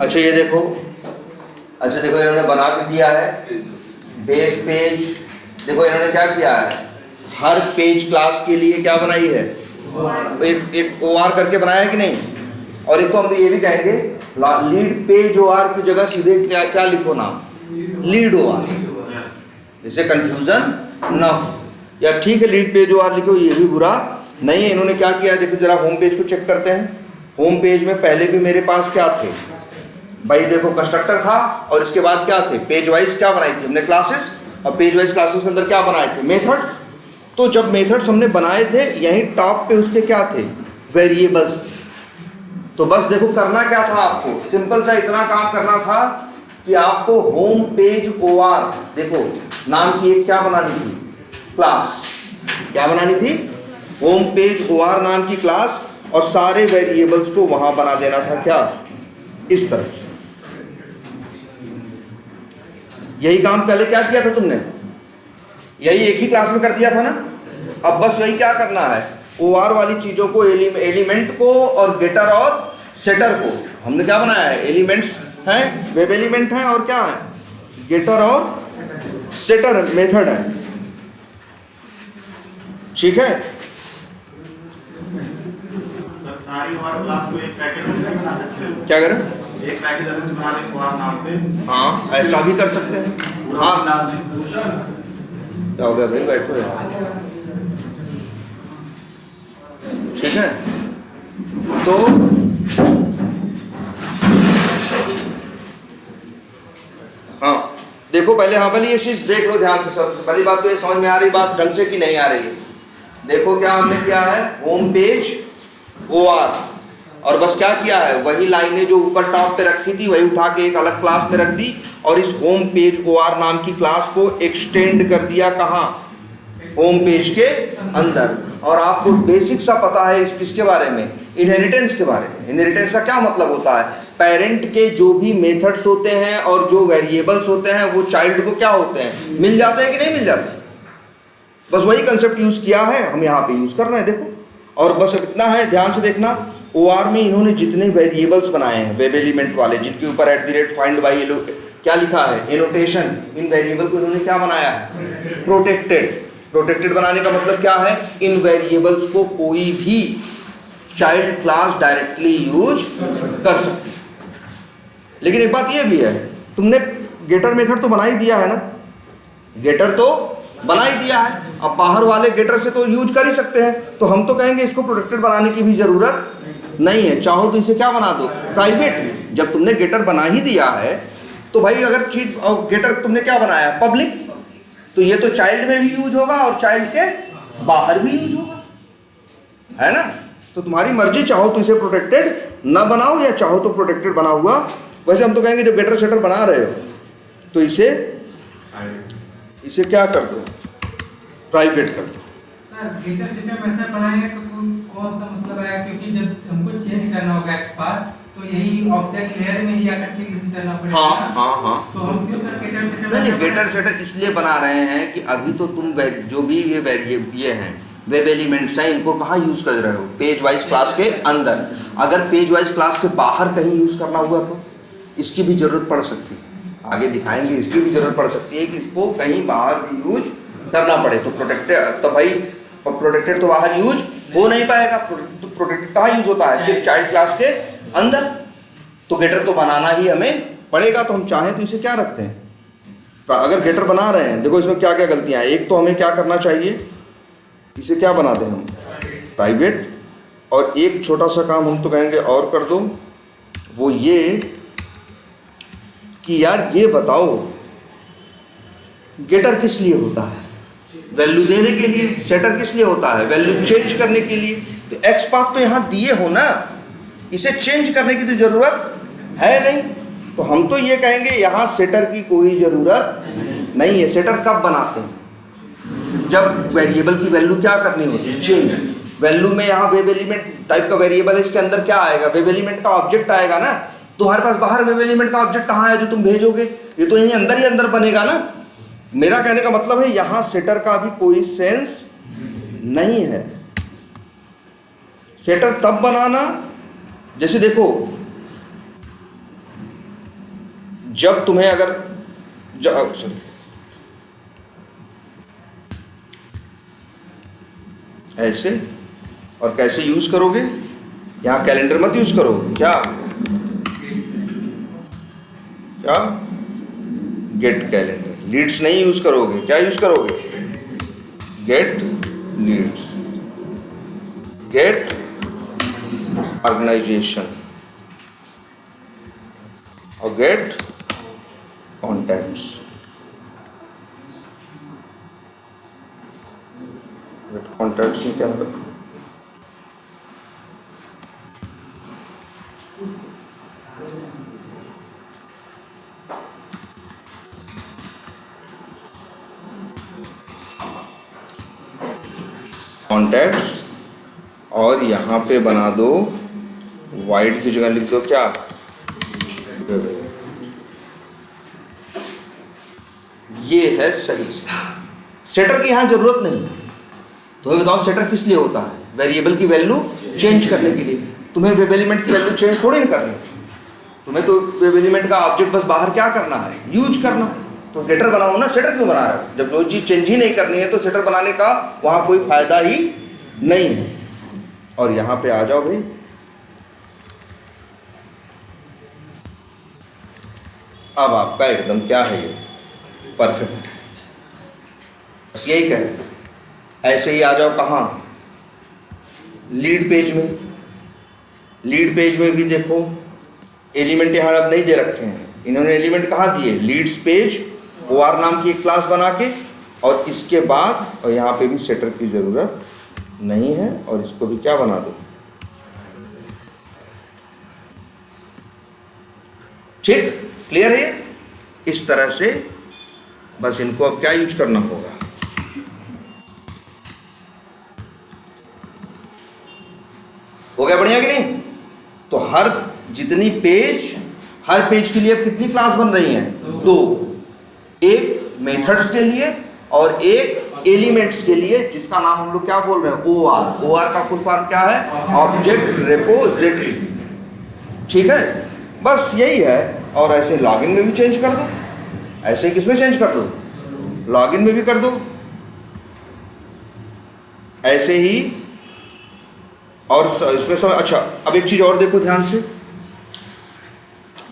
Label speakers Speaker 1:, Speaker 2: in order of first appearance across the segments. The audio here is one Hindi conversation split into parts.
Speaker 1: अच्छा ये देखो, अच्छा देखो इन्होंने बना के दिया है बेस पेज। देखो इन्होंने क्या किया है, हर पेज क्लास के लिए क्या बनाई है, एक OR करके बनाया है कि नहीं। और एक तो हम ये भी कहेंगे लीड पेज OR की जगह सीधे क्या क्या लिखो नाम, लीड OR, जिससे कंफ्यूजन ना हो। या ठीक है लीड पेज OR लिखो, ये भी बुरा नहीं है। इन्होंने क्या किया है देखो जरा, होम पेज को चेक करते हैं। होम पेज में पहले भी मेरे पास क्या थे भाई, देखो कंस्ट्रक्टर था और इसके बाद क्या थे, पेज वाइज क्या बनाई थी हमने क्लासेस, और पेज वाइज क्लासेस के अंदर क्या बनाए थे, मेथड्स। तो जब मेथड्स हमने बनाए थे यहीं टॉप पे उसके क्या थे, वेरिएबल्स। तो बस देखो करना क्या था आपको, सिंपल सा इतना काम करना था कि आपको होम पेज OR देखो नाम की एक क्या बनानी थी, क्लास। क्या बनानी थी, होम पेज OR नाम की क्लास, और सारे वेरिएबल्स को वहां बना देना था क्या, इस तरह से। यही काम पहले क्या किया था तुमने, यही एक ही क्लास में कर दिया था ना। अब बस यही क्या करना है, OR वाली चीजों को, एलिमेंट को और गेटर और सेटर को हमने क्या बनाया है, एलिमेंट्स हैं, वेब एलिमेंट हैं, और क्या है, गेटर और सेटर मेथड है। ठीक है,
Speaker 2: सारी OR क्लास को एक पैकेज में बना सकते हैं।
Speaker 1: क्या करें,
Speaker 2: एक पैकेज अलग से बना लें OR नाम पे।
Speaker 1: हाँ ऐसा भी कर सकते हैं। हाँ क्या हो गया भाई, बैठो यार। ठीक है, तो हाँ देखो पहले, हाँ पहले ये चीज देख लो ध्यान से। सब पहली बात तो ये समझ में आ रही बात ढंग से कि नहीं आ रही है। देखो क्या हमने किया है, होम पेज OR, और बस क्या किया है, वही लाइनें जो ऊपर टॉप पे रखी थी वही उठा के एक अलग क्लास में रख दी, और इस होम पेज OR नाम की क्लास को एक्सटेंड कर दिया कहाँ, होम पेज के अंदर। और आपको बेसिक सा पता है इस किसके बारे में, इनहेरिटेंस के बारे में। इनहेरिटेंस का क्या मतलब होता है, पेरेंट के जो भी मेथड्स होते हैं और जो वेरिएबल्स होते हैं वो चाइल्ड को क्या होते हैं, मिल जाते हैं कि नहीं मिल जाते। बस वही कंसेप्ट यूज किया है, हम यहाँ पे यूज कर रहे हैं देखो। और बस इतना है, ध्यान से देखना, OR में इन्होंने जितने वेरिएबल्स बनाए हैं वेब एलिमेंट वाले, जिनके ऊपर @find by क्या लिखा है, एनोटेशन, इन वेरिएबल को इन्होंने क्या बनाया है, प्रोटेक्टेड। प्रोटेक्टेड बनाने का मतलब क्या है, इन वेरिएबल्स को कोई भी चाइल्ड क्लास डायरेक्टली यूज कर सकती है। लेकिन एक बात ये भी है, तुमने गेटर मेथड तो बना ही दिया है ना, गेटर तो बना ही दिया है, अब बाहर वाले गेटर से तो यूज कर ही सकते हैं। तो हम तो कहेंगे इसको प्रोटेक्टेड बनाने की भी जरूरत नहीं है, चाहो तो इसे क्या बना दो, प्राइवेट। जब तुमने गेटर बना ही दिया है तो भाई अगर चीज, गेटर तुमने क्या बनाया है, पब्लिक, तो ये तो चाइल्ड में भी यूज होगा और चाइल्ड के बाहर भी यूज होगा, है ना। तो तुम्हारी मर्जी, चाहो तो इसे प्रोटेक्टेड ना बनाओ या चाहो तो प्रोटेक्टेड बना हुआ। वैसे हम तो कहेंगे जब गेटर सेटर बना रहे हो तो इसे क्या कर दो, प्राइवेट कर दो।
Speaker 3: सर गेटर सेटर मेथड बनाएंगे तो कौन सा मतलब है, क्योंकि जब हमको चेंज करना होगा एक्सपार तो यही ऑब्जेक्ट लेयर में ही आकर चेंज करना पड़ेगा।
Speaker 1: हाँ
Speaker 3: तो हम क्यों सर गेटर सेटर
Speaker 1: नहीं, गेटर सेटर इसलिए बना रहे हैं कि अभी तो तुम जो भी ये हैं वेब एलिमेंट्स हैं, इनको कहाँ यूज कर रहे हो, पेज वाइज क्लास के अंदर। अगर पेज वाइज क्लास के बाहर कहीं यूज करना हुआ तो इसकी भी जरूरत पड़ सकती है, आगे दिखाएंगे, इसकी भी जरूरत पड़ सकती है कि इसको कहीं बाहर भी यूज करना पड़े। तो प्रोटेक्टेड, तो भाई प्रोटेक्टेड तो बाहर यूज हो नहीं पाएगा, तो प्रोटेक्टेड कहाँ यूज होता है, सिर्फ चाइल्ड क्लास के अंदर। तो गेटर तो बनाना ही हमें पड़ेगा। तो हम चाहें तो इसे क्या रखते हैं, अगर गेटर बना रहे हैं, देखो इसमें क्या क्या गलतियां हैं। एक तो हमें क्या करना चाहिए, इसे क्या बना दें हम, प्राइवेट। और एक छोटा सा काम हम तो कहेंगे और कर दो, वो ये कि यार ये बताओ गेटर किस लिए होता है, वैल्यू देने के लिए। सेटर किस लिए होता है, वैल्यू चेंज करने के लिए। तो एक्स पाथ तो यहाँ दिए हो ना, इसे चेंज करने की तो जरूरत है नहीं। तो हम तो ये कहेंगे यहाँ सेटर की कोई जरूरत नहीं है। सेटर कब बनाते हैं, जब वेरिएबल की वैल्यू क्या करनी होती है, चेंज। वैल्यू में यहाँ वेब एलिमेंट टाइप का वेरिएबल है, इसके अंदर क्या आएगा, वेब एलिमेंट का ऑब्जेक्ट आएगा ना। तुम्हारे पास बाहर वेब एलिमेंट का ऑब्जेक्ट कहाँ है जो तुम भेजोगे, ये तो यहीं अंदर ही अंदर बनेगा ना। मेरा कहने का मतलब है यहाँ सेटर का भी कोई सेंस नहीं है। सेटर तब बनाना, जैसे देखो जब तुम्हें अगर सॉरी ऐसे और कैसे यूज करोगे, यहाँ कैलेंडर मत यूज करो, क्या क्या गेट कैलेंडर, लीड्स नहीं यूज करोगे, क्या यूज करोगे, गेट लीड्स, गेट ऑर्गेनाइजेशन और गेट कॉन्टैक्ट्स। गेट कॉन्टैक्ट्स में क्या है, कॉन्टैक्ट्स, और यहाँ पे बना दो वाइड की जगह लिख दो क्या, ये है सही से। सेटर की यहाँ जरूरत नहीं है। तुम्हें बताओ सेटर किस लिए होता है, वेरिएबल की वैल्यू चेंज करने के लिए। तुम्हें वेब एलिमेंट की वैल्यू चेंज थोड़ी नहीं करनी, तुम्हें तो वेब एलिमेंट का ऑब्जेक्ट बस बाहर क्या करना है, यूज करना। तो गेटर बनाओ ना, सेटर क्यों बना रहे हो, जब जो चीज़ चेंज ही नहीं करनी है तो सेटर बनाने का वहाँ कोई फायदा ही नहीं है। और यहाँ पे आ जाओ भाई, अब आपका एकदम क्या है ये परफेक्ट, बस यही कह रहे हैं। ऐसे ही आ जाओ कहाँ, लीड पेज में। लीड पेज में भी देखो एलिमेंट यहाँ अब नहीं दे रखे हैं, इन्होंने एलिमेंट कहाँ दिए, लीड्स पेज OR नाम की एक क्लास बना के, और इसके बाद और यहाँ पे भी सेटर की ज़रूरत नहीं है, और इसको भी क्या बना दो, ठीक, क्लियर है। इस तरह से बस इनको अब क्या यूज करना होगा, हो गया बढ़िया कि नहीं। तो हर जितनी पेज, हर पेज के लिए अब कितनी क्लास बन रही हैं, दो, एक मेथड्स के लिए और एक एलिमेंट्स के लिए, जिसका नाम हम लोग क्या बोल रहे हैं, OR। OR का फुल फॉर्म क्या है, ऑब्जेक्ट रिपोजिटरी, ठीक है, बस यही है। और ऐसे लॉगिन में भी चेंज कर दो, ऐसे किसमें चेंज कर दो, लॉगिन में भी कर दो, ऐसे ही। और इसमें सब अच्छा, अब एक चीज़ और देखो ध्यान से,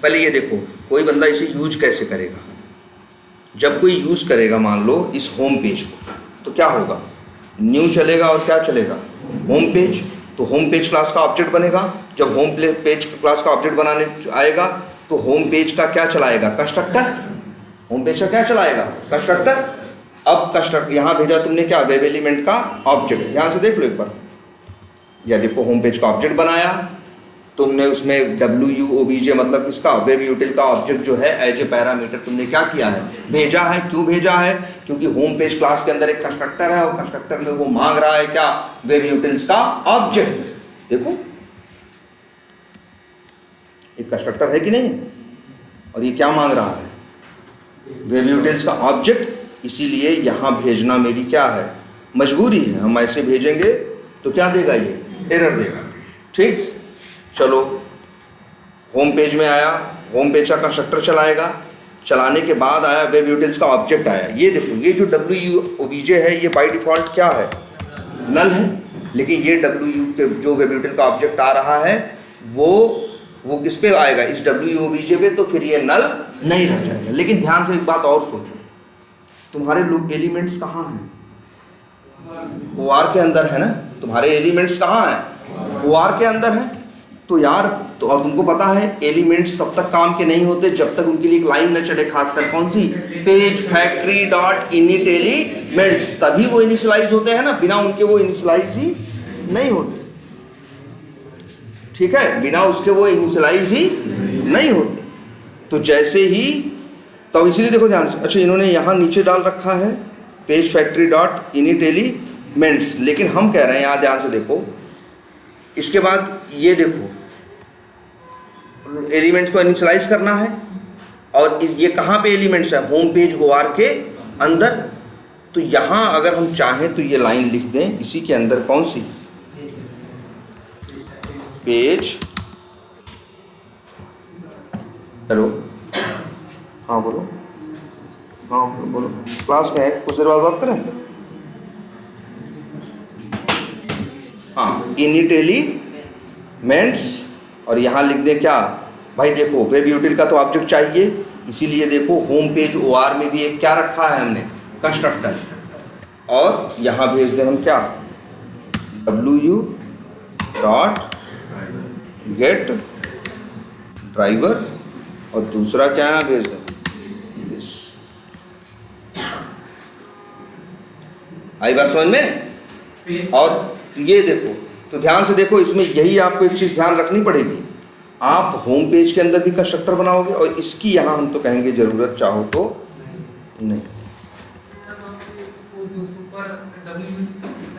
Speaker 1: पहले ये देखो कोई बंदा इसे यूज कैसे करेगा। जब कोई यूज करेगा मान लो इस होम पेज को, तो क्या होगा, न्यू चलेगा और क्या चलेगा, होम पेज। तो होम पेज क्लास का ऑब्जेक्ट बनेगा। जब होम पेज क्लास का ऑब्जेक्ट बनाने आएगा तो होम पेज का क्या चलाएगा, कंस्ट्रक्टर। होम पेज का क्या चलाएगा, कंस्ट्रक्टर। अब कंस्ट्रक्ट यहाँ भेजा तुमने क्या, वेब एलिमेंट का ऑब्जेक्ट। ध्यान से देख लो एक बार, या देखो होम पेज का ऑब्जेक्ट बनाया तुमने, उसमें WUOBJ मतलब किसका, वेब यूटिल का ऑब्जेक्ट जो है एज ए पैरामीटर तुमने क्या किया है, भेजा है। क्यों भेजा है, क्योंकि होम पेज क्लास के अंदर एक कंस्ट्रक्टर है और कंस्ट्रक्टर में वो मांग रहा है क्या, वेब यूटिल्स का ऑब्जेक्ट। देखो एक कंस्ट्रक्टर है कि नहीं, और ये क्या मांग रहा है, वेब यूटिल्स का ऑब्जेक्ट। इसीलिए यहाँ भेजना मेरी क्या है, मजबूरी है। हम ऐसे भेजेंगे तो क्या देगा, ये एरर देगा, ठीक। चलो होम पेज में आया, होम पेज का कंस्ट्रक्टर चलाएगा, चलाने के बाद आया वेब यूटिल्स का ऑब्जेक्ट आया। ये देखो ये जो WUOBJ है ये बाय डिफ़ॉल्ट क्या है, नल है। लेकिन ये WU के जो वेब यूटिल का ऑब्जेक्ट आ रहा है वो किस पे आएगा, इस WUOBJ पे, तो फिर ये नल नहीं रह जाएगा। लेकिन ध्यान से एक बात और सोचो, तुम्हारे लोग एलिमेंट्स कहाँ हैं, OR के अंदर है ना, तुम्हारे एलिमेंट्स कहाँ हैं, OR के अंदर है। तो यार तो और तुमको पता है एलिमेंट्स तब तक काम के नहीं होते जब तक उनके लिए एक लाइन न चले, खासकर कौन सी, page factory dot init elements, तभी वो इनिशियलाइज होते हैं ना, बिना उनके वो इनिशियलाइज ही नहीं होते, ठीक है, बिना उसके वो इनिशियलाइज ही नहीं होते। तो जैसे ही, तो इसलिए देखो ध्यान से, अच्छा इन्होंने यहाँ नीचे डाल रखा है page factory dot init elements, लेकिन हम कह रहे हैं यहाँ ध्यान से देखो, इसके बाद ये देखो एलिमेंट्स को इनिशियलाइज करना है, और ये कहाँ पे एलिमेंट्स है, होम पेज OR के अंदर। तो यहाँ अगर हम चाहें तो ये लाइन लिख दें इसी के अंदर, कौन सी, पेज, हेलो हाँ बोलो, हाँ बोलो, क्लास में है, कुछ देर बाद बात करें। हाँ, इनिट एलिमेंट्स, और यहाँ लिख दें क्या भाई, देखो वेब यूटिल का तो ऑब्जेक्ट चाहिए, इसीलिए देखो होम पेज OR में भी एक क्या रखा है हमने, कंस्ट्रक्टर, और यहाँ भेज दें हम क्या, WU डॉट गेट ड्राइवर, और दूसरा क्या यहाँ भेज दें, दिस। आई बात समझ में? और ये देखो, तो ध्यान से देखो, इसमें यही आपको एक चीज़ ध्यान रखनी पड़ेगी, आप होम पेज के अंदर भी कंस्ट्रक्टर बनाओगे, और इसकी यहाँ हम तो कहेंगे ज़रूरत चाहो तो नहीं।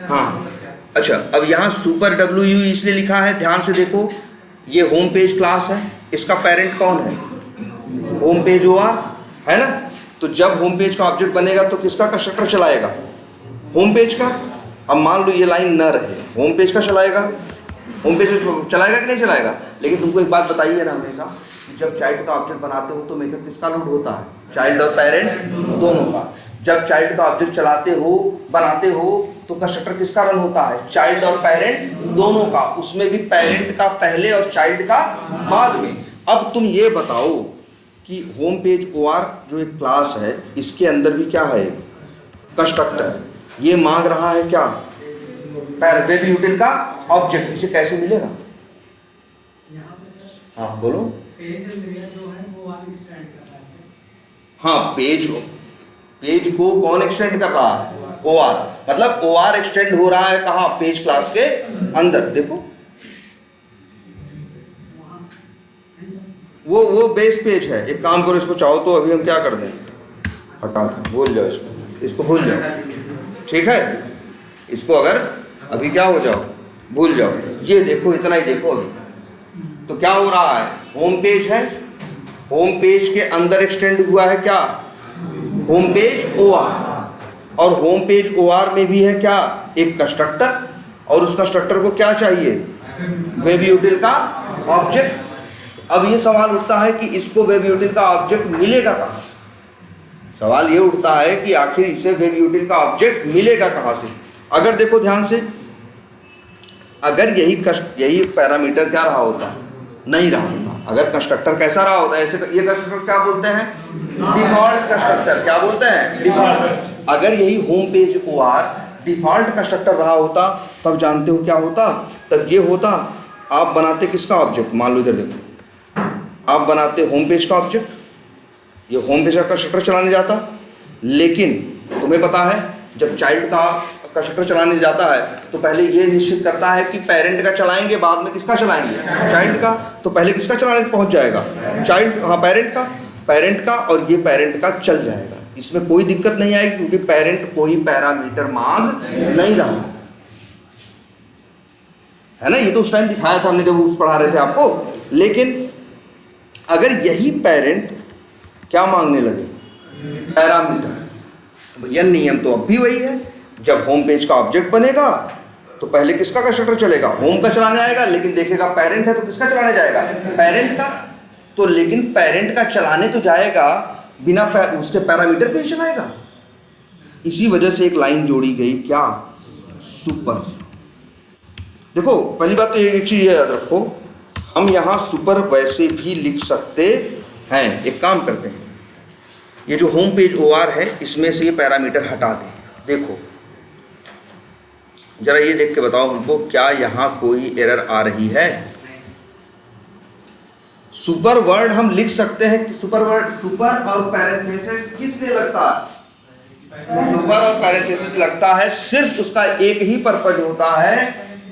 Speaker 1: हाँ अच्छा, अब यहाँ सुपर WU इसलिए लिखा है, ध्यान से देखो, ये होम पेज क्लास है, इसका पेरेंट कौन है, होम पेज OR है ना। तो जब होम पेज का ऑब्जेक्ट बनेगा तो किसका कंस्ट्रक्टर चलाएगा, होम पेज का। अब मान लो ये लाइन न रहे, होम पेज का चलाएगा, होम पेज चलाएगा कि नहीं चलाएगा। लेकिन तुमको एक बात बताइए ना हमेशा, कि जब चाइल्ड का ऑब्जेक्ट बनाते हो तो मेथड किसका लोड होता है, चाइल्ड और पेरेंट दोनों का। जब चाइल्ड का ऑब्जेक्ट चलाते हो, बनाते हो, तो कंस्ट्रक्टर किसका रन होता है, चाइल्ड और पेरेंट दोनों का, उसमें भी पेरेंट का पहले और चाइल्ड का बाद में। अब तुम ये बताओ कि होम पेज OR जो एक क्लास है, इसके अंदर भी क्या है, कंस्ट्रक्टर, ये मांग रहा है क्या, वेब यूटिल का ऑब्जेक्ट, इसे कैसे मिलेगा। हाँ बोलो। हाँ, पेज को कौन एक्सटेंड कर रहा है, OR, मतलब OR एक्सटेंड हो रहा है कहाँ, पेज क्लास के अंदर। देखो वो बेस पेज है। एक काम करो, इसको चाहो तो अभी हम क्या कर दें, हटा दो, भूल जाओ इसको भूल जाओ, ठीक है। इसको अगर अभी क्या हो जाओ, भूल जाओ, ये देखो, इतना ही देखो अभी। तो क्या हो रहा है, होम पेज है, होम पेज के अंदर एक्सटेंड हुआ है क्या, होम पेज OR, और होम पेज OR में भी है क्या, एक कंस्ट्रक्टर, और उस कंस्ट्रक्टर को क्या चाहिए, वेब यूटिल का ऑब्जेक्ट। अब ये सवाल उठता है कि इसको वेब यूटिल का ऑब्जेक्ट मिलेगा कहाँ से। सवाल ये उठता है कि आखिर इसे वेब यूटिल का ऑब्जेक्ट मिलेगा कहाँ से। अगर देखो ध्यान से, अगर यही पैरामीटर क्या रहा होता, नहीं रहा होता, अगर कंस्ट्रक्टर कैसा रहा होता है, ऐसे ये कंस्ट्रक्टर क्या बोलते हैं, डिफॉल्ट कंस्ट्रक्टर, क्या बोलते हैं, डिफॉल्ट। अगर यही home page OR default constructor रहा होता, तब जानते हो क्या होता, तब ये होता, आप बनाते किसका ऑब्जेक्ट, मान लो इधर देखो, आप बनाते होम पेज का ऑब्जेक्ट, ये होम पेज का कंस्ट्रक्टर चलाने जाता। लेकिन तुम्हें पता है, जब चाइल्ड का कंस्ट्रक्टर चलाने जाता है तो पहले ये निश्चित करता है कि पेरेंट का चलाएंगे, बाद में किसका चलाएंगे, चाइल्ड का। तो पहले किसका चलाने पहुंच जाएगा, चाइल्ड, हाँ पेरेंट का, और ये पेरेंट का चल जाएगा। इसमें कोई दिक्कत नहीं आएगी, क्योंकि पेरेंट कोई पैरामीटर मांग नहीं रहा है ना। ये तो उस टाइम दिखाया था हमने जब वो पढ़ा रहे थे आपको। लेकिन अगर यही पेरेंट क्या मांगने लगे, पैरामीटर, भैया नियम तो अब भी वही है, जब होम पेज का ऑब्जेक्ट बनेगा तो पहले किसका कंस्ट्रक्टर चलेगा, होम का चलाने आएगा। लेकिन देखेगा पेरेंट है तो किसका चलाने जाएगा, पेरेंट का। तो लेकिन पेरेंट का चलाने तो जाएगा, बिना उसके पैरामीटर के ही चलाएगा। इसी वजह से एक लाइन जोड़ी गई, क्या, सुपर। देखो पहली बात तो एक चीज याद रखो, हम यहाँ सुपर वैसे भी लिख सकते हैं। एक काम करते हैं, ये जो होम पेज OR है, इसमें से ये पैरामीटर हटा दें। देखो जरा ये देख के बताओ हमको, क्या यहाँ कोई एरर आ रही है। सुपर वर्ड हम लिख सकते हैं कि सुपर और पैरेंथेसिस किसने लगता है, सुपर और पैरेंथेसिस लगता है, सिर्फ उसका एक ही पर्पज होता है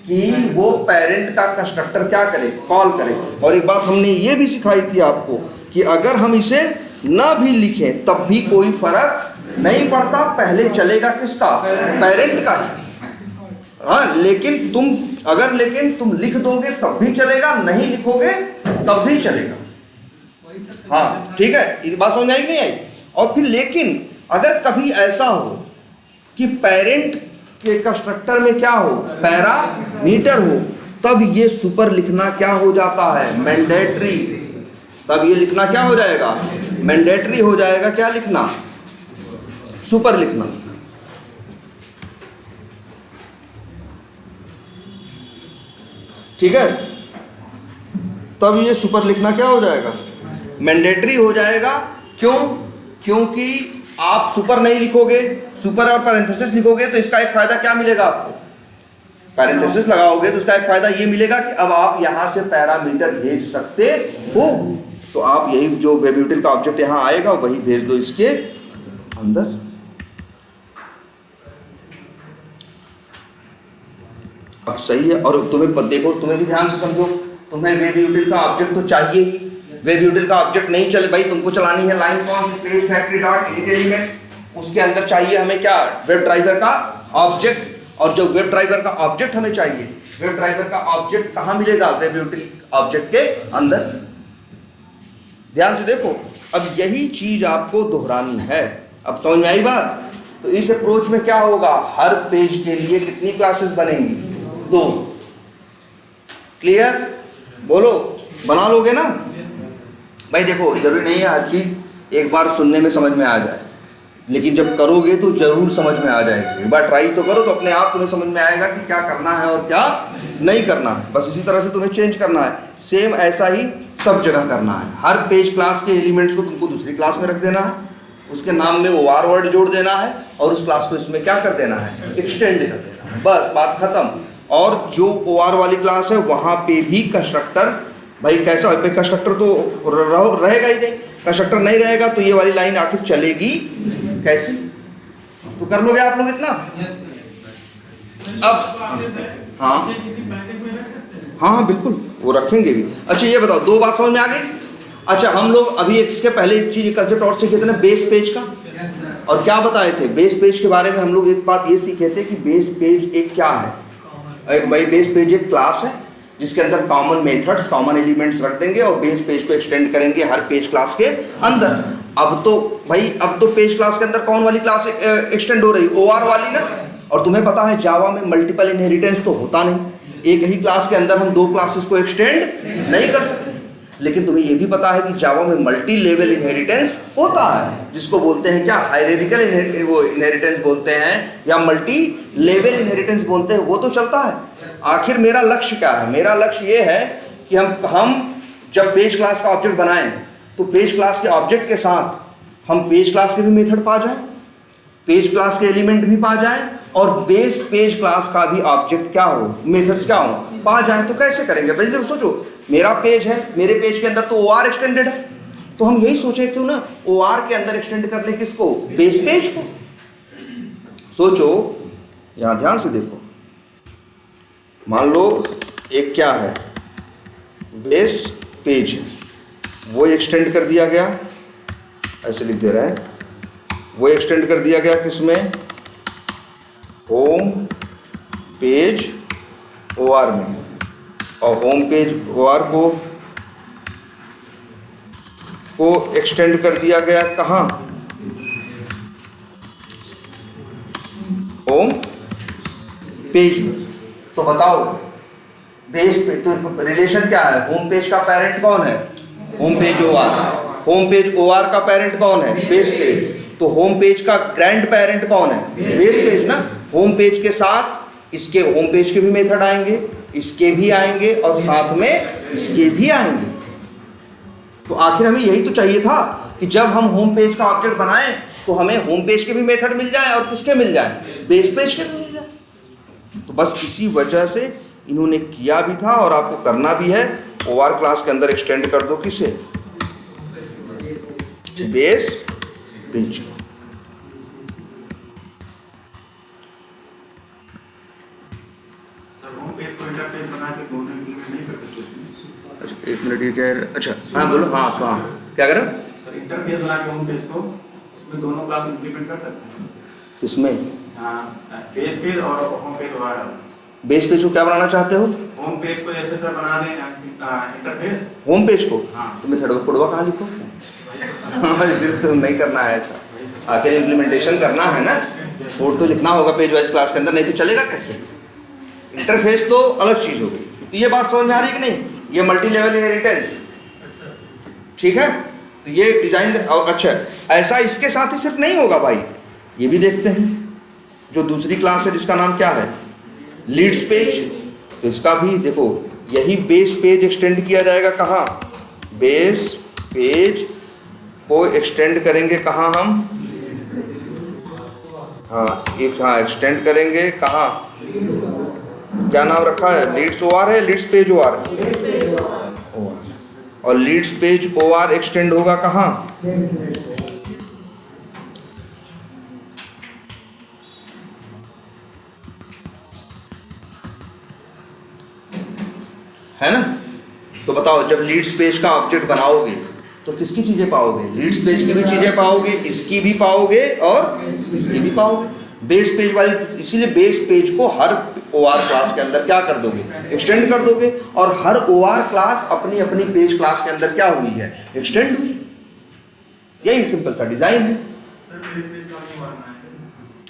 Speaker 1: कि वो पेरेंट का कंस्ट्रक्टर क्या करे, कॉल करे। और एक बात हमने ये भी सिखाई थी आपको कि अगर हम इसे ना भी लिखें तब भी कोई फर्क नहीं पड़ता, पहले चलेगा किसका, पेरेंट का ही। हाँ, लेकिन तुम लिख दोगे तब भी चलेगा, नहीं लिखोगे तब भी चलेगा। हाँ ठीक है, इस बात समझ आई नहीं आई। और फिर लेकिन अगर कभी ऐसा हो कि पेरेंट के कंस्ट्रक्टर में क्या हो, पैरामीटर हो, तब ये सुपर लिखना क्या हो जाता है, मैंडेटरी। तब ये लिखना क्या हो जाएगा, मैंडेटरी हो जाएगा क्या लिखना, सुपर लिखना। ठीक है, तब ये सुपर लिखना क्या हो जाएगा, मैंडेटरी हो जाएगा। क्यों? क्योंकि आप सुपर नहीं लिखोगे, सुपर और पैरेंथेसिस लिखोगे तो इसका एक फायदा क्या मिलेगा आपको, पैरेंथेसिस लगाओगे तो उसका एक फायदा ये मिलेगा कि अब आप यहां से पैरामीटर भेज सकते हो। तो आप यही जो वेब यूटिल का ऑब्जेक्ट यहां आएगा वही भेज दो इसके अंदर। अब सही है। और तुम्हें देखो, तुम्हें भी ध्यान से समझो, तुम्हें वेब यूटिल का ऑब्जेक्ट तो चाहिए ही। वेब यूटिल का ऑब्जेक्ट नहीं चले भाई, तुमको चलानी है लाइन कौन सी, page factory dot init elements. उसके अंदर चाहिए हमें क्या, वेब ड्राइवर का ऑब्जेक्ट। और जो वेब ड्राइवर का ऑब्जेक्ट हमें चाहिए, वेब ड्राइवर का ऑब्जेक्ट कहां मिलेगा, वेब यूटिल ऑब्जेक्ट के अंदर। ध्यान से देखो, अब यही चीज आपको दोहरानी है। अब समझ में आई बात? तो इस अप्रोच में क्या होगा, हर पेज के लिए कितनी क्लासेस बनेंगी, 2। क्लियर? बोलो, बना लोगे ना भाई? देखो, जरूरी नहीं है हर चीज एक बार सुनने में समझ में आ जाए, लेकिन जब करोगे तो जरूर समझ में आ जाएगी। एक बार ट्राई तो करो तो अपने आप तुम्हें समझ में आएगा कि क्या करना है और क्या नहीं करना है। बस इसी तरह से तुम्हें चेंज करना है, सेम ऐसा ही सब जगह करना है। हर पेज क्लास के एलिमेंट्स को तुमको दूसरी क्लास में रख देना है, उसके नाम में OR वर्ड जोड़ देना है और उस क्लास को इसमें क्या कर देना है, एक्सटेंड कर देना है। बस बात खत्म। और जो OR वाली क्लास है वहां पे भी कंस्ट्रक्टर, भाई कैसा है, कंस्ट्रक्टर तो रहेगा ही नहीं। कंस्ट्रक्टर नहीं रहेगा तो ये वाली लाइन आखिर चलेगी कैसे? तो कर लोगे आप लोग इतना? अब हाँ हाँ बिल्कुल, वो रखेंगे भी। अच्छा ये बताओ, 2 बात समझ में आ गई? अच्छा, हम लोग अभी इसके पहले एक चीज कंसेप्ट और सीखे थे ना, बेस पेज का। और क्या बताए थे बेस पेज के बारे में? हम लोग एक बात ये सीखे थे कि बेस पेज एक क्या है भाई, बेस पेज एक क्लास है जिसके अंदर कॉमन मेथड्स, कॉमन एलिमेंट्स रख देंगे और बेस पेज को एक्सटेंड करेंगे हर पेज क्लास के अंदर। अब तो भाई, अब तो पेज क्लास के अंदर कौन वाली क्लास एक्सटेंड हो रही, OR वाली ना। और तुम्हें पता है जावा में मल्टीपल इनहेरिटेंस तो होता नहीं, एक ही क्लास के अंदर हम 2 क्लासेस को एक्सटेंड नहीं कर सकते। लेकिन तुम्हें यह भी पता है कि जावा में मल्टी लेवल इनहेरिटेंस होता है, जिसको बोलते हैं क्या, हायरार्किकल इनहेरिटेंस बोलते हैं या मल्टी लेवल इनहेरिटेंस बोलते हैं, वो तो चलता है। आखिर मेरा लक्ष्य क्या है? मेरा लक्ष्य ये है कि हम जब पेज क्लास का ऑब्जेक्ट बनाएं तो पेज क्लास के ऑब्जेक्ट के साथ हम पेज क्लास के भी मेथड पा जाएं, पेज क्लास के एलिमेंट भी पा जाएं और बेस पेज क्लास का भी ऑब्जेक्ट क्या हो, मेथड्स क्या हो, पा जाएं। तो कैसे करेंगे भाई? देखो सोचो, मेरा पेज है, मेरे पेज के अंदर तो OR एक्सटेंडेड है, तो हम यही सोचे क्यों ना OR के अंदर एक्सटेंड कर ले किसको, बेस पेज को। सोचो, यहां ध्यान से देखो, मान लो एक क्या है, बेस पेज है, वो एक्सटेंड कर दिया गया, ऐसे लिख दे रहे हैं, वो एक्सटेंड कर दिया गया किसमें, होम पेज OR में। और होम पेज OR को एक्सटेंड कर दिया गया कहाँ, होम पेज में। तो बताओ बेस पे तो रिलेशन क्या है, होम पेज का पेरेंट कौन है, home page OR। Home page OR का पेरेंट कौन है, बेस पेज। तो होम पेज का ग्रैंड पेरेंट कौन है, बेस पेज ना। होम पेज के साथ इसके होम पेज के भी मेथड आएंगे, इसके भी आएंगे और साथ में इसके भी आएंगे। तो आखिर हमें यही तो चाहिए था कि जब हम होम पेज का ऑब्जेक्ट बनाएं तो हमें होम पेज के भी मेथड मिल जाए और किसके मिल जाए, बेस पेज के भी मिल जाए। तो बस इसी वजह से इन्होंने किया भी था और आपको करना भी है। OR क्लास के अंदर एक्सटेंड कर दो किसे, बेस पेज को। अच्छा 1 मिनट, ये क्या है? अच्छा हाँ बोलो, हाँ हाँ क्या करें
Speaker 2: सर, इंटरफेस बना के होम पेज को उसमें दोनों क्लास इंप्लीमेंट कर सकते हैं।
Speaker 1: किसमें,
Speaker 2: बेस पेज और होम पेज वगैरह।
Speaker 1: बेस पेज को क्या बनाना चाहते हो,
Speaker 2: होम पेज को जैसे सर बना दें इंटरफेस,
Speaker 1: होम पेज को।
Speaker 2: हाँ।
Speaker 1: तो मेथड को पुड़वा कहाँ लिखो हाँ तो नहीं करना है ऐसा, आखिर इम्प्लीमेंटेशन करना है ना, कोड तो लिखना होगा पेज वाइज क्लास के अंदर, नहीं तो चलेगा कैसे। इंटरफेस तो अलग चीज हो गई। तो ये बात समझ में आ रही है कि नहीं, ये मल्टी लेवल इनहेरिटेंस, ठीक है। तो ये डिजाइन। और अच्छा, ऐसा इसके साथ ही सिर्फ नहीं होगा भाई, ये भी देखते हैं जो दूसरी क्लास है जिसका नाम क्या है, लीड्स पेज। तो इसका भी देखो, यही बेस पेज एक्सटेंड किया जाएगा कहाँ, बेस पेज को एक्सटेंड करेंगे कहाँ हम, हाँ एक, हाँ एक्सटेंड करेंगे कहाँ, क्या नाम रखा है, लीड्स ओआर है, लीड्स पेज ओआर है, ओआर। और लीड्स पेज ओआर एक्सटेंड होगा कहाँ, है ना। तो बताओ, जब लीड्स पेज का ऑब्जेक्ट बनाओगे तो किसकी चीजें पाओगे, लीड्स पेज की भी चीजें पाओगे, इसकी भी पाओगे और इसकी भी पाओगे। बेस पेज वाली, इसीलिए बेस पेज को हर ओआर क्लास के अंदर क्या कर दोगे, एक्सटेंड कर दोगे। और हर ओआर क्लास अपनी अपनी पेज क्लास के अंदर क्या हुई है, एक्सटेंड हुई है। यही सिंपल सा डिजाइन है।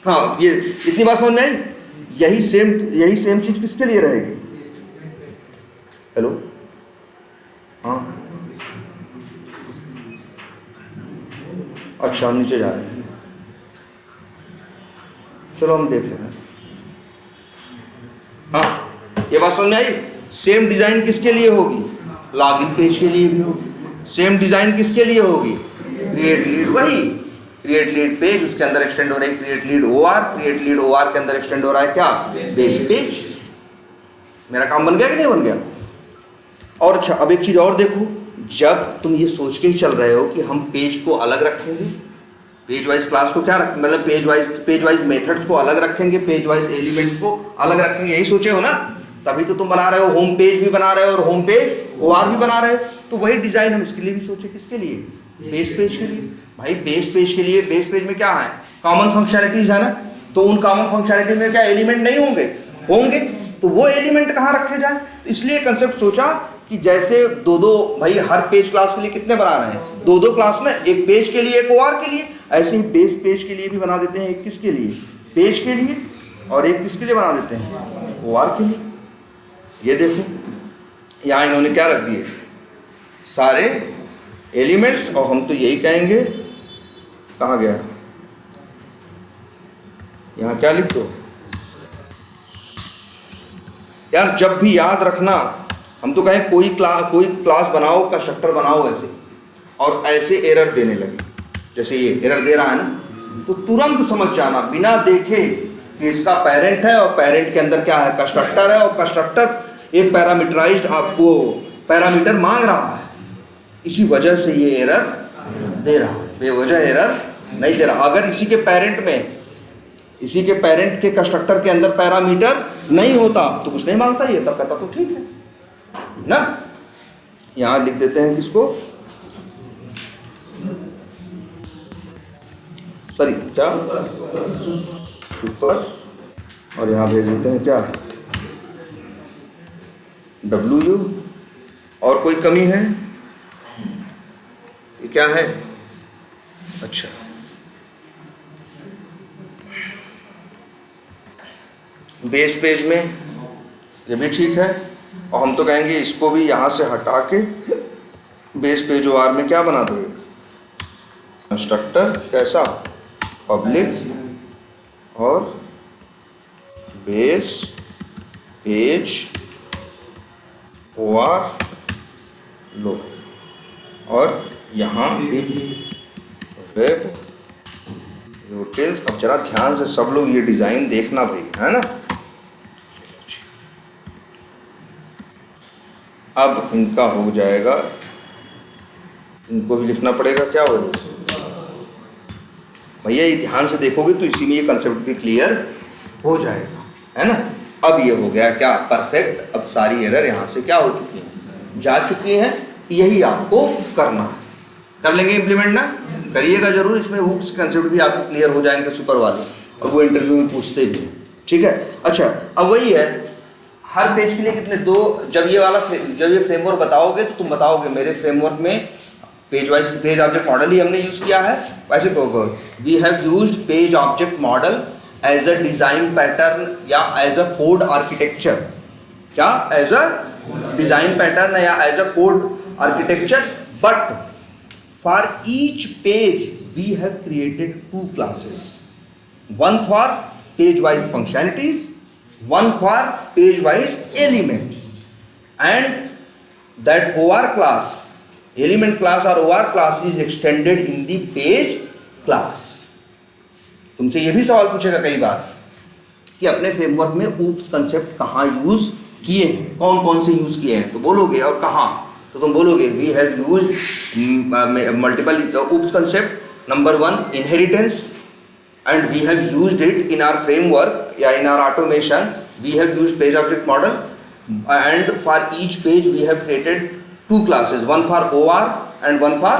Speaker 1: हाँ, ये इतनी बात समझ में आई। यही सेम चीज किसके लिए रहेगी, हेलो, हाँ अच्छा, हम नीचे जा रहे हैं, चलो हम देख लेते हैं। हाँ, ये बात समझ में आई। सेम डिजाइन किसके लिए होगी, लॉगिन पेज के लिए भी होगी। सेम डिजाइन किसके लिए होगी, क्रिएट लीड, वही क्रिएट लीड पेज, उसके अंदर एक्सटेंड हो रहा है create lead OR, create lead OR के अंदर एक्सटेंड हो रहा है क्या, बेस पेज। मेरा काम बन गया कि नहीं बन गया। और अच्छा, अब एक चीज और देखो, जब तुम ये सोच के ही चल रहे हो कि हम पेज को अलग रखेंगे, पेज वाइज क्लास को क्या रख, मतलब पेज वाइज मेथड्स को अलग रखेंगे, पेज वाइज एलिमेंट्स को अलग रखेंगे, यही सोचे हो ना। तभी तो तुम बना रहे हो, होम पेज भी बना रहे हो और होम पेज ओआर भी बना रहे हो। तो वही डिजाइन हम इसके लिए भी सोचे, किसके लिए, बेस पेज के लिए। भाई बेस पेज के लिए, बेस पेज में क्या है, कॉमन फंक्शनैलिटीज है ना। तो उन कॉमन फंक्शनैलिटी में क्या एलिमेंट नहीं होंगे, तो वो एलिमेंट कहाँ रखे जाए। तो इसलिए कंसेप्ट सोचा कि जैसे दो भाई हर पेज क्लास के लिए कितने बना रहे हैं, दो क्लास में, एक पेज के लिए एक ओआर के लिए। ऐसे ही बेस पेज के लिए भी बना देते हैं, एक किसके लिए, पेज के लिए, और एक किसके लिए बना देते हैं, ओआर के लिए। ये देखो यहाँ इन्होंने क्या रख दिए, सारे एलिमेंट्स। और हम तो यही कहेंगे, कहाँ गया, यहाँ क्या लिख दो यार, जब भी याद रखना, हम तो कहें कोई क्लास बनाओ, कंस्ट्रक्टर बनाओ ऐसे, और ऐसे एरर देने लगे, जैसे ये एरर दे रहा है ना, तो तुरंत समझ जाना बिना देखे कि इसका पेरेंट है और पेरेंट के अंदर क्या है, कंस्ट्रक्टर है, और कंस्ट्रक्टर एक पैरामीटराइज्ड आपको पैरामीटर मांग रहा है। इसी वजह से ये एरर दे रहा है, बेवजह एरर नहीं दे रहा। अगर इसी के पेरेंट के कंस्ट्रक्टर के अंदर पैरामीटर नहीं होता तो कुछ नहीं मांगता ये, तब कहता तो ठीक है ना। यहां लिख देते हैं किसको, सॉरी क्या, सुपर, और यहां भेज देते हैं क्या, डब्ल्यू। और कोई कमी है, ये क्या है, अच्छा बेस पेज में ये भी ठीक है। और हम तो कहेंगे इसको भी यहाँ से हटा के बेस पेज ओआर में क्या बना दोगे, कंस्ट्रक्टर कैसा, पब्लिक और बेस पेज ओआर लो, और यहाँ भी वेब यूटिल्स। अब जरा ध्यान से सब लोग ये डिजाइन देखना भाई, है ना। अब इनका हो जाएगा, इनको भी लिखना पड़ेगा, क्या हो भैया, ये ध्यान से देखोगे तो इसी में ये कंसेप्ट भी क्लियर हो जाएगा, है ना। अब ये हो गया क्या, परफेक्ट। अब सारी एरर यहाँ से क्या हो चुकी हैं, जा चुकी हैं। यही आपको करना है, कर लेंगे इम्प्लीमेंट ना, करिएगा जरूर। इसमें ऊप्स कंसेप्ट भी आपके क्लियर हो जाएंगे सुपर वाले, और वो इंटरव्यू में पूछते भी हैं, ठीक है। अच्छा, अब वही है, हर पेज के लिए कितने, दो। जब ये फ्रेमवर्क बताओगे तो तुम बताओगे मेरे फ्रेमवर्क में page wise page object model ही हमने यूज किया है। वैसे कहोगे we have used page object model as a design pattern या एज अ कोड आर्किटेक्चर, क्या एज अ डिजाइन पैटर्न या as a code architecture, but for each page we have created two classes, one for page wise functionalities, one for page wise elements, and that OR class, element class or OR class is extended in the page class. तुमसे ये भी सवाल पूछेगा कई बार कि अपने फ्रेमवर्क में ऊप्स कंसेप्ट कहाँ यूज किए हैं, कौन कौन से यूज किए हैं, तो बोलोगे और कहाँ, तो तुम बोलोगे we have used multiple OOPs concept. Number 1 inheritance, and we have used it in our framework, in our automation we have used page object model, and for each page we have created two classes, one for OR and one for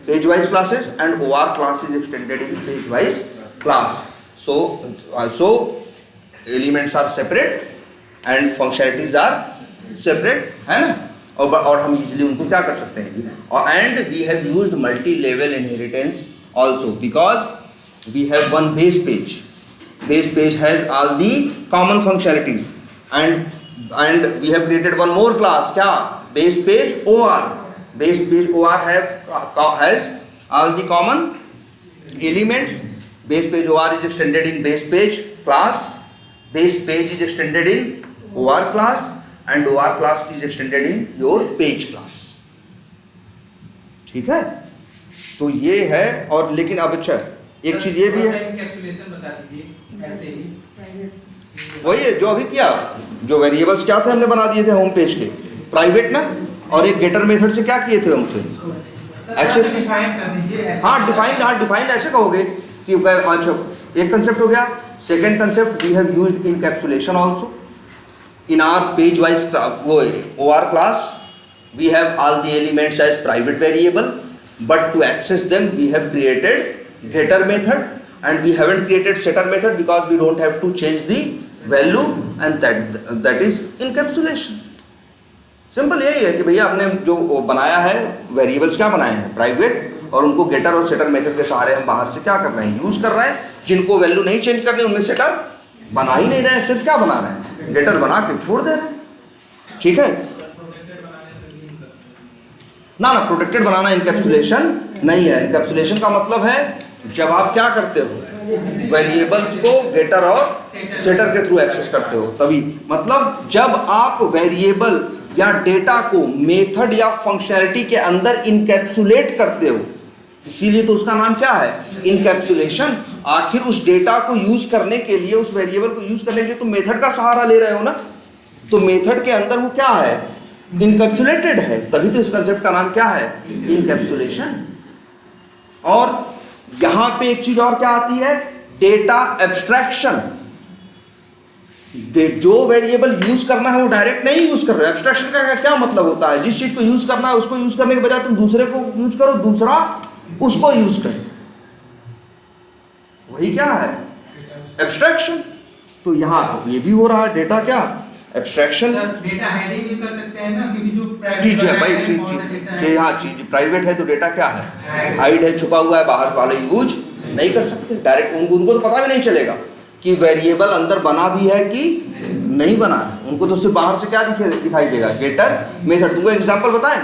Speaker 1: page wise classes, and OR class is extended in page wise class. So elements are separate and functionalities are separate, है ना. और हम easily उनको क्या कर सकते हैं, and we have used multi level inheritance also because we have one base page. Base page has all the common functionalities, and we have created one more class, क्या, base page OR. Base page OR has all the common elements. Base page OR is extended in base page class, base page is extended in OR class, and OR class is extended in your page class. ठीक है, तो ये है. और लेकिन अब अच्छा एक चीज ये भी है,
Speaker 3: एनकैप्सुलेशन बता दीजिए ऐसे ही.
Speaker 1: वही है जो अभी किया, जो वेरिएबल्स क्या थे हमने बना दिए थे होम पेज के, प्राइवेट ना, और एक गेटर मेथड से क्या किए थे हमसे एक्सेस.
Speaker 3: डिफाइन कर दीजिए.
Speaker 1: हाँ डिफाइंड ऐसे कहोगे कि अच्छा एक कंसेप्ट हो गया. Second concept we have used encapsulation also in our page wise वो OR class. We have all the elements as private variable, but to access them we have created getter method, and we haven't created setter method because we don't have to change the value, and that is encapsulation. Simple यही है कि भैया आपने जो बनाया है वेरिएबल्स क्या बनाए हैं प्राइवेट, और उनको गेटर और सेटर मेथड के सहारे हम बाहर से क्या कर रहे हैं, यूज कर रहे हैं. जिनको वैल्यू नहीं चेंज करनी उनमें सेटर बना ही नहीं रहे हैं, सिर्फ क्या बना रहे हैं, गेटर बना के छोड़ दे रहे हैं. ठीक है ना. प्रोटेक्टेड बनाना इनकैप्सुलेशन नहीं है. इनकैप्सुलेशन का मतलब है जब आप क्या करते हो, वेरिएबल्स को गेटर और सेटर के थ्रू एक्सेस करते हो, तभी. मतलब जब आप वेरिएबल या डेटा को मेथड या फंक्शनैलिटी के अंदर इनकैप्सुलेट करते हो, इसीलिए तो उसका नाम क्या है, इनकैप्सुलेशन. आखिर उस डेटा को यूज करने के लिए, उस वेरिएबल को यूज करने के लिए तो मेथड का सहारा ले रहे हो ना, तो मेथड के अंदर वो क्या है, इनकैप्सुलेटेड है, तभी तो इस कंसेप्ट का नाम क्या है, इनकैप्सुलेशन. और यहां पे एक चीज और क्या आती है, डेटा एब्स्ट्रैक्शन. जो वेरिएबल यूज करना है वो डायरेक्ट नहीं यूज कर रहे हो. एब्स्ट्रैक्शन का क्या मतलब होता है, जिस चीज को यूज करना है उसको यूज करने के बजाय तुम दूसरे को यूज करो, दूसरा उसको यूज करे, वही क्या है, एब्स्ट्रैक्शन. तो यहाँ ये भी हो रहा है, डेटा क्या, एब्स्ट्रैक्शन.
Speaker 3: डेटा हाइडिंग भी कर सकते हैं ना, क्योंकि जो
Speaker 1: चीज है भाई, चीज हाँ, चीज प्राइवेट है तो डेटा क्या है, हाइड है, छुपा हुआ है, बाहर वाले यूज नहीं कर सकते डायरेक्ट. उनको तो पता भी नहीं चलेगा कि वेरिएबल अंदर बना भी है कि नहीं बना है. उनको तो सिर्फ बाहर से क्या दिखाई देगा, गेटर मेथड. तुमको एग्जांपल बताएं,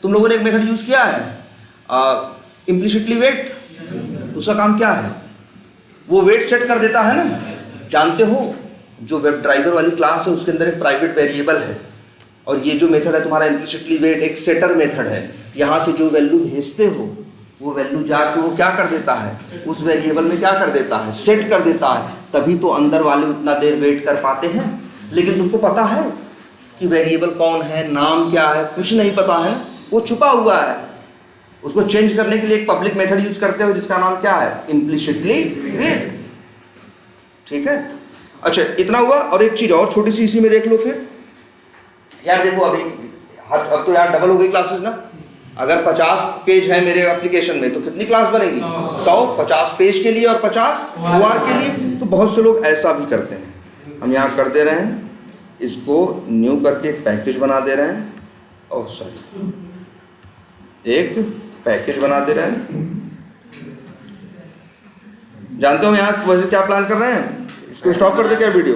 Speaker 1: तुम लोगों ने एक मेथड यूज किया है इम्प्लिसिटली वेट. उसका काम क्या है, वो वेट सेट कर देता है ना. जानते हो जो वेब ड्राइवर वाली क्लास है उसके अंदर एक प्राइवेट वेरिएबल है, और ये जो मेथड है तुम्हारा इम्प्लिसिटली वेट एक सेटर मेथड है. यहाँ से जो वैल्यू भेजते हो वो वैल्यू जाके वो क्या कर देता है, उस वेरिएबल में क्या कर देता है, सेट कर देता है. तभी तो अंदर वाले उतना देर वेट कर पाते हैं. लेकिन तुमको पता है कि वेरिएबल कौन है, नाम क्या है, कुछ नहीं पता है, वो छुपा हुआ है. उसको चेंज करने के लिए एक पब्लिक मेथड यूज करते हो जिसका नाम क्या है, इम्प्लिसिटली वेट. ठीक है, अच्छा इतना हुआ. और एक चीज और छोटी सी इसी में देख लो फिर. यार देखो अभी अब तो यार डबल हो गई क्लासेस ना. अगर 50 पेज है मेरे एप्लीकेशन में तो कितनी क्लास बनेगी, 100. 50 पेज के लिए और 50 OR के लिए. तो बहुत से लोग ऐसा भी करते हैं. हम यहाँ कर दे रहे हैं, इसको न्यू करके एक पैकेज बना दे रहे हैं, और सॉरी एक पैकेज बना दे रहे हैं. जानते हो यहाँ वैसे क्या प्लान कर रहे हैं, इसको स्टॉप कर दे क्या वीडियो.